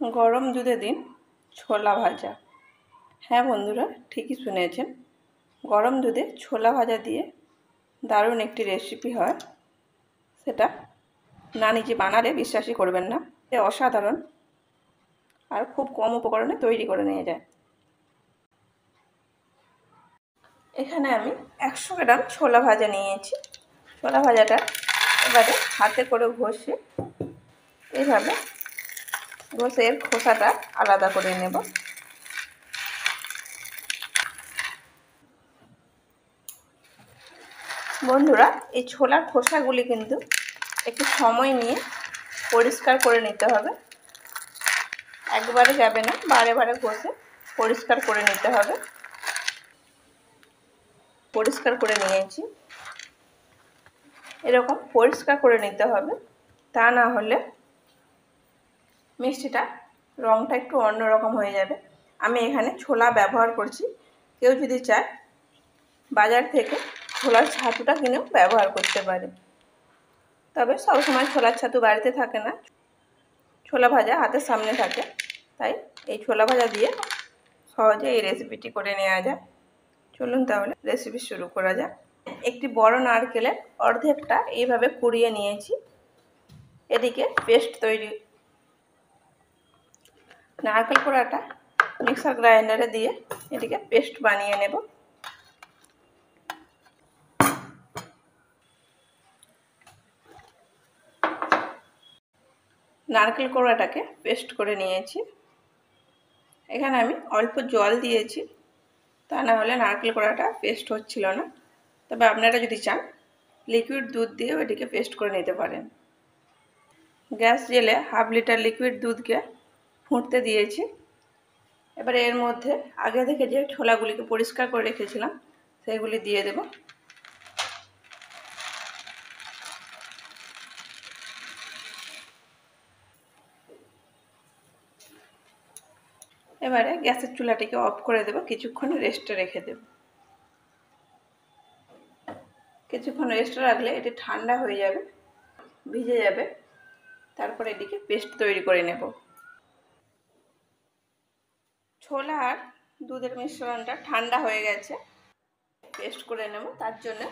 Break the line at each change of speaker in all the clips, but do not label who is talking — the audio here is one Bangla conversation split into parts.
গরম দুধে দিন ছোলা ভাজা। হ্যাঁ বন্ধুরা, ঠিকই শুনেছেন, গরম দুধে ছোলা ভাজা দিয়ে দারুণ একটি রেসিপি হয়। সেটা না নিজে বানালে বিশ্বাসই করবেন না, এ অসাধারণ আর খুব কম উপকরণে তৈরি করে নিয়ে যায়। এখানে আমি 100 গ্রাম ছোলা ভাজা নিয়েছি। ছোলা ভাজাটা এবারে হাতে করে ঘষে এইভাবে ঘষে এর খোসাটা আলাদা করে নেব। বন্ধুরা, এই ছোলার খোসাগুলি কিন্তু একটু সময় নিয়ে পরিষ্কার করে নিতে হবে। একবারে যাবে না, বারে বারে ঘষে পরিষ্কার করে নিতে হবে। পরিষ্কার করে নিয়েছি, এরকম পরিষ্কার করে নিতে হবে, তা না হলে মিষ্টিটা রঙটা একটু অন্যরকম হয়ে যাবে। আমি এখানে ছোলা ব্যবহার করছি, কেউ যদি চায় বাজার থেকে ছোলার ছাতুটা কিনেও ব্যবহার করতে পারে। তবে সবসময় ছোলার ছাতু বাড়িতে থাকে না, ছোলা ভাজা হাতের সামনে থাকে, তাই এই ছোলা ভাজা দিয়ে সহজে এই রেসিপিটি করে নেওয়া যায়। চলুন তাহলে রেসিপি শুরু করা যাক। একটি বড় নারকেলের অর্ধেকটা এইভাবে কুড়িয়ে নিয়েছি। এদিকে পেস্ট তৈরি, নারকেল কোড়াটা মিক্সার গ্রাইন্ডারে দিয়ে এদিকে পেস্ট বানিয়ে নেব। নারকেল কোড়াটাকে পেস্ট করে নিয়েছি। এখানে আমি অল্প জল দিয়েছি, তা না হলে নারকেল কোড়াটা পেস্ট হচ্ছিল না। তবে আপনারা যদি চান লিকুইড দুধ দিয়েও এটিকে পেস্ট করে নিতে পারেন। গ্যাস জেলে 1/2 লিটার লিকুইড দুধকে ফুটতে দিয়েছি। এবারে এর মধ্যে আগে থেকে যে ছোলাগুলিকে পরিষ্কার করে রেখেছিলাম সেগুলি দিয়ে দেব। এবারে গ্যাসের চুলাটিকে অফ করে দেব, কিছুক্ষণ রেস্টে রেখে দেব। কিছুক্ষণ রেস্টে রাখলে এটি ঠান্ডা হয়ে যাবে, ভিজে যাবে। তারপরে এদিকে পেস্ট তৈরি করে নেব। ছোলা আর দুধের মিশ্রণটা ঠান্ডা হয়ে গেছে, পেস্ট করে নেব। তার জন্য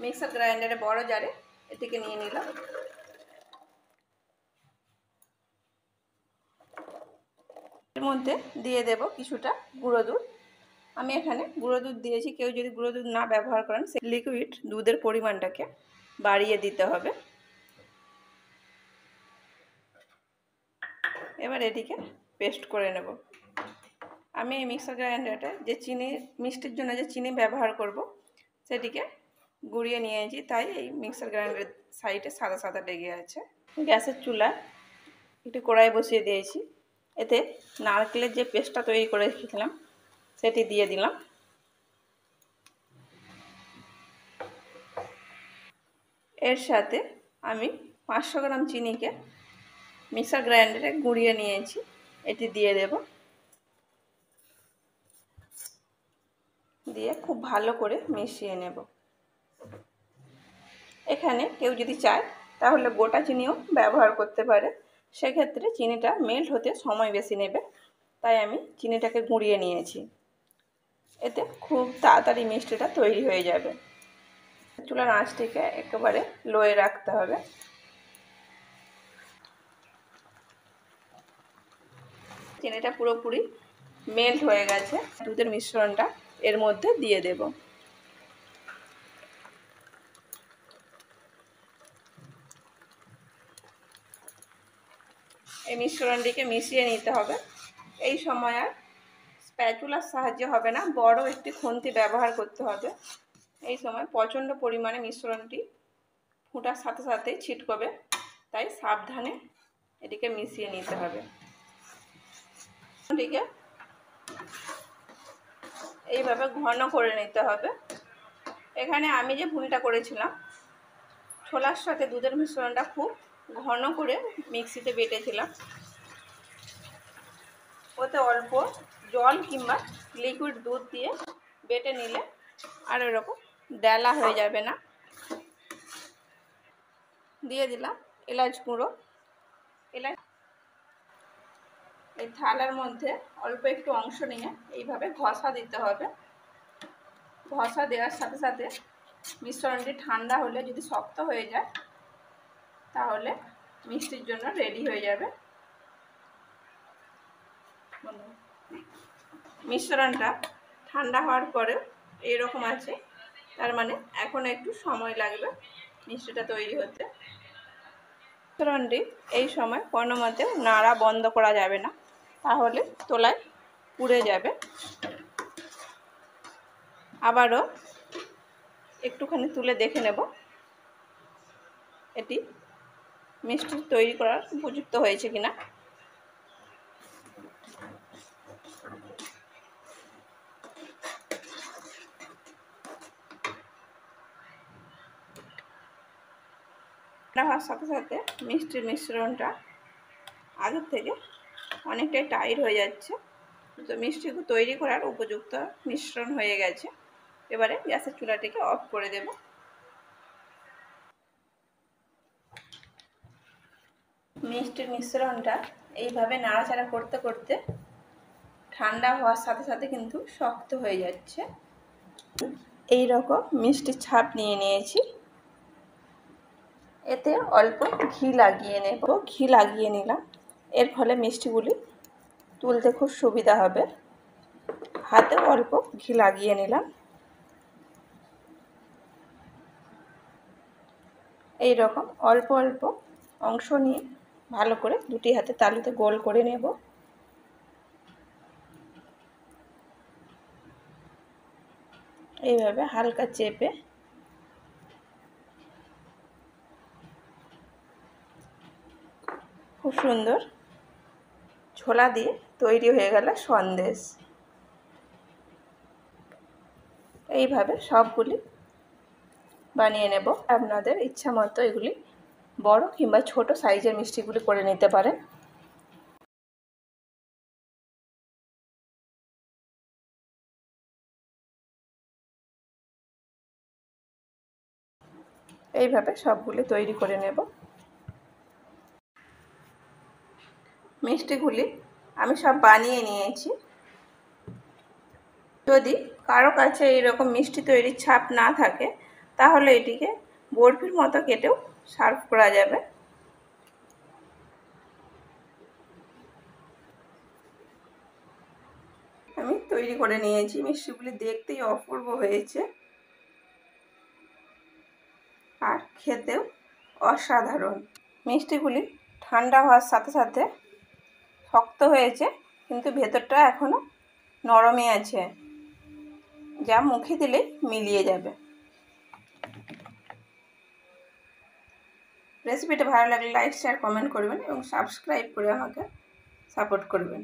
মিক্সার গ্রাইন্ডারে বড় জারে এটিকে নিয়ে নিলাম। এর মধ্যে দিয়ে দেব কিছুটা গুঁড়ো দুধ। আমি এখানে গুঁড়ো দুধ দিয়েছি, কেউ যদি গুঁড়ো দুধ না ব্যবহার করেন সেই লিকুইড দুধের পরিমাণটাকে বাড়িয়ে দিতে হবে। এবার এটিকে পেস্ট করে নেব। আমি এই মিক্সার গ্রাইন্ডারটা যে চিনি, মিষ্টির জন্য যে চিনি ব্যবহার করব সেটিকে গুঁড়িয়ে নিয়েছি, তাই এই মিক্সার গ্রাইন্ডারের সাইডে সাদা সাদা লেগে আছে। গ্যাসের চুলা একটি কড়াই বসিয়ে দিয়েছি, এতে নারকেলের যে পেস্টটা তৈরি করে রেখেছিলাম সেটি দিয়ে দিলাম। এর সাথে আমি 500 গ্রাম চিনিকে মিক্সার গ্রাইন্ডারে গুঁড়িয়ে নিয়েছি, এটি দিয়ে দেব। দিয়ে খুব ভালো করে মিশিয়ে নেব। এখানে কেউ যদি চায় তাহলে গোটা চিনিও ব্যবহার করতে পারে, সেক্ষেত্রে চিনিটা মেল্ট হতে সময় বেশি নেবে, তাই আমি চিনিটাকে গুঁড়িয়ে নিয়েছি। এতে খুব তাড়াতাড়ি মিষ্টিটা তৈরি হয়ে যাবে। চুলার আঁচটিকে একেবারে লোয়ে রাখতে হবে। চিনিটা পুরোপুরি মেল্ট হয়ে গেছে, দুধের মিশ্রণটা এর মধ্যে দিয়ে দেব। এই মিশ্রণটিকে মিশিয়ে নিতে হবে। এই সময় আর স্প্যাচুলার সাহায্যে হবে না, বড় একটি খুন্তি ব্যবহার করতে হবে। এই সময় প্রচণ্ড পরিমাণে মিশ্রণটি ফোটার সাথে সাথেই ছিটকবে, তাই সাবধানে এটিকে মিশিয়ে নিতে হবে। এটিকে এইভাবে ঘন করে নিতে হবে। এখানে আমি যে ভুলটা করেছিলাম, ছোলার সাথে দুধের মিশ্রণটা খুব ঘন করে মিক্সিতে বেটেছিলাম। ওতে অল্প জল কিংবা লিকুইড দুধ দিয়ে বেটে নিলে আর এরকম ডেলা হয়ে যাবে না। দিয়ে দিলাম এলাচ গুঁড়ো। এই থালার মধ্যে অল্প একটু অংশ নিয়ে এইভাবে ঘষা দিতে হবে। ঘষা দেওয়ার সাথে সাথে মিশ্রণটি ঠান্ডা হলে যদি শক্ত হয়ে যায় তাহলে মিষ্টির জন্য রেডি হয়ে যাবে। মিশ্রণটা ঠান্ডা হওয়ার পরেও এইরকম আছে, তার মানে এখন একটু সময় লাগবে মিষ্টিটা তৈরি হতে। মিশ্রণটি এই সময় কোনো মতে নাড়া বন্ধ করা যাবে না, তাহলে তোলায় পুড়ে যাবে। আবারও একটুখানি তুলে দেখে নেব এটি মিষ্টি তৈরি করার উপযুক্ত হয়েছে কিনা। হওয়ার সাথে সাথে মিষ্টির মিশ্রণটা আগের থেকে অনেকটাই টাইট হয়ে যাচ্ছে, তো মিষ্টি তৈরি করার উপযুক্ত মিশ্রণ হয়ে গেছে। এবারে গ্যাসের চুলাটিকে অফ করে দেব। মিষ্টির মিশ্রণটা এইভাবে নাড়াচাড়া করতে করতে ঠান্ডা হওয়ার সাথে সাথে কিন্তু শক্ত হয়ে যাচ্ছে। এই রকম মিষ্টির ছাপ নিয়ে নিয়েছি, এতে অল্প ঘি লাগিয়ে নেব। ঘি লাগিয়ে নিলাম, এর ফলে মিষ্টিগুলি তুলতে খুব সুবিধা হবে। হাতে অল্প ঘি লাগিয়ে নিলাম। এই রকম অল্প অল্প অংশ নিয়ে ভালো করে দুটি হাতে তালুতে গোল করে নেব। এইভাবে হালকা চেপে খুব সুন্দর ছোলা দিয়ে তৈরি হয়ে গেল সন্দেশ। এইভাবে সবগুলি বানিয়ে নেব। আপনাদের ইচ্ছা মতো এগুলি বড় কিংবা ছোট সাইজের মিষ্টিগুলি করে নিতে পারেন। এইভাবে সবগুলি তৈরি করে নেব। মিষ্টিগুলি আমি সব বানিয়ে নিয়েছি। যদি কারো কাছে এইরকম মিষ্টি তৈরির ছাপ না থাকে তাহলে এটিকে বরফির মতো কেটেও সার্ভ করা যাবে। আমি তৈরি করে নিয়েছি। মিষ্টিগুলি দেখতেই অপূর্ব হয়েছে আর খেতেও অসাধারণ। মিষ্টিগুলি ঠান্ডা হওয়ার সাথে সাথে শক্ত হয়েছে, কিন্তু ভেতরটা এখনো নরমই আছে, যা মুখে দিলেই মিলিয়ে যাবে। রেসিপিটা ভালো লাগলে লাইক শেয়ার কমেন্ট করবেন এবং সাবস্ক্রাইব করে আমাকে সাপোর্ট করবেন।